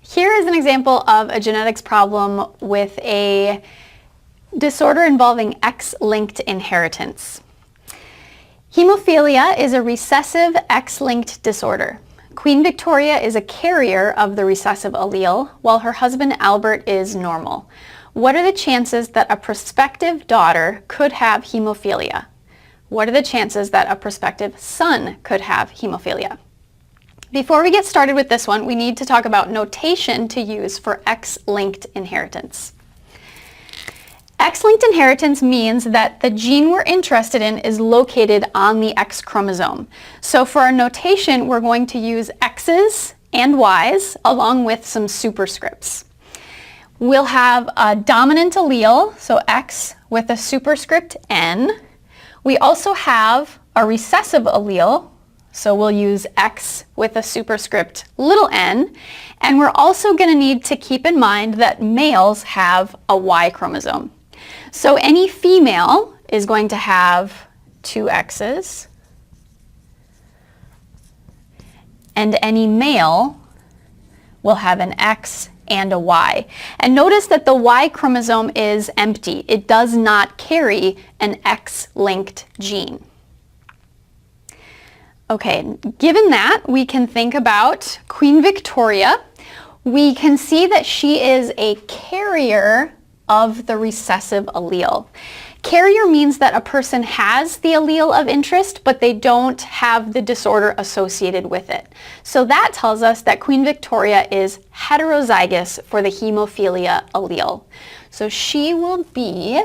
Here is an example of a genetics problem with a disorder involving X-linked inheritance. Hemophilia is a recessive X-linked disorder. Queen Victoria is a carrier of the recessive allele, while her husband Albert is normal. What are the chances that a prospective daughter could have hemophilia? What are the chances that a prospective son could have hemophilia? Before we get started with this one, we need to talk about notation to use for X-linked inheritance. X-linked inheritance means that the gene we're interested in is located on the X chromosome. So for our notation, we're going to use X's and Y's along with some superscripts. We'll have a dominant allele, so X with a superscript N. We also have a recessive allele, so we'll use X with a superscript little n, and we're also going to need to keep in mind that males have a Y chromosome. So any female is going to have two X's, and any male will have an X and a Y. And notice that the Y chromosome is empty. It does not carry an X-linked gene. Okay, given that, we can think about Queen Victoria. We can see that she is a carrier of the recessive allele. Carrier means that a person has the allele of interest, but they don't have the disorder associated with it. So that tells us that Queen Victoria is heterozygous for the hemophilia allele. So she will be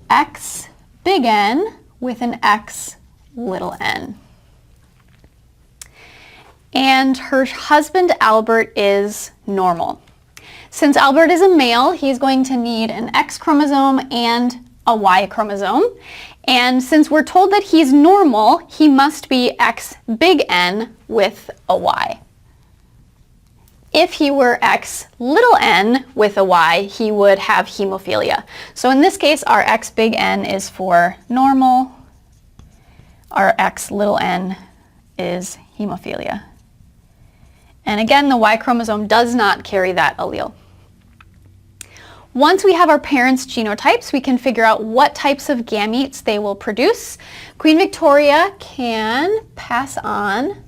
X big N with an X little n. And her husband Albert is normal. Since Albert is a male, he's going to need an X chromosome and a Y chromosome. And since we're told that he's normal, he must be X big N with a Y. If he were X little n with a Y, he would have hemophilia. So in this case, our X big N is for normal. Our X little n is hemophilia. And again, the Y chromosome does not carry that allele. Once we have our parents' genotypes, we can figure out what types of gametes they will produce. Queen Victoria can pass on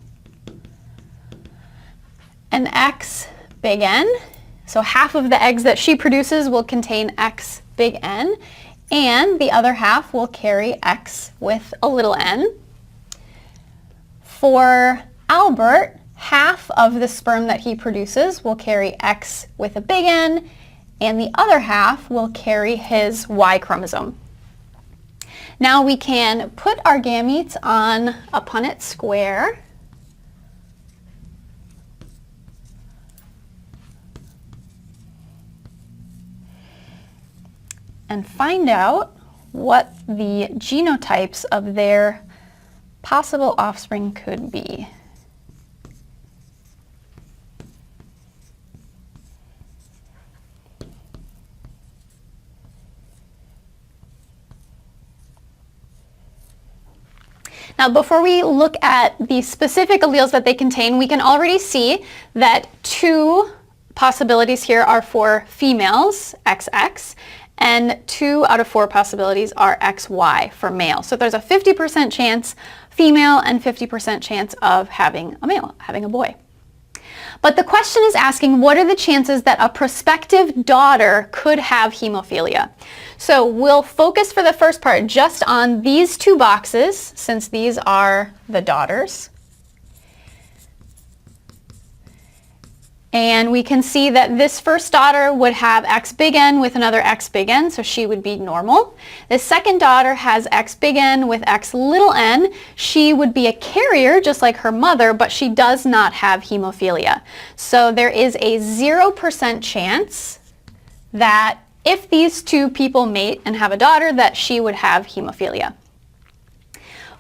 an X big N. So half of the eggs that she produces will contain X big N, and the other half will carry X with a little n. For Albert, half of the sperm that he produces will carry X with a big N, and the other half will carry his Y chromosome. Now we can put our gametes on a Punnett square. And find out what the genotypes of their possible offspring could be. Now, before we look at the specific alleles that they contain, we can already see that two possibilities here are for females, XX, and 2 out of 4 possibilities are XY for male. So there's a 50% chance female and 50% chance of having a male, having a boy. But the question is asking, what are the chances that a prospective daughter could have hemophilia? So we'll focus for the first part just on these two boxes, since these are the daughters. And we can see that this first daughter would have X big N with another X big N, so she would be normal. The second daughter has X big N with X little n. She would be a carrier just like her mother, but she does not have hemophilia. So there is a 0% chance that if these two people mate and have a daughter, that she would have hemophilia.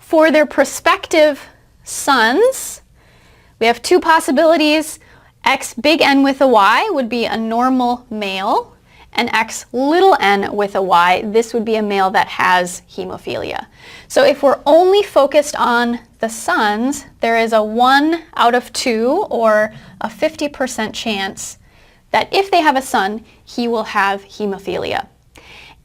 For their prospective sons, we have two possibilities. X big N with a Y would be a normal male, an X little n with a Y, this would be a male that has hemophilia. So if we're only focused on the sons, there is a 1 out of 2 or a 50% chance that if they have a son, he will have hemophilia.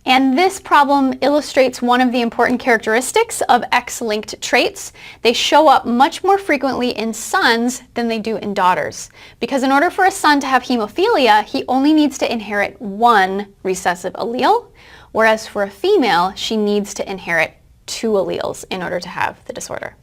And this problem illustrates one of the important characteristics of X-linked traits. They show up much more frequently in sons than they do in daughters. Because in order for a son to have hemophilia, he only needs to inherit one recessive allele, whereas for a female, she needs to inherit 2 alleles in order to have the disorder.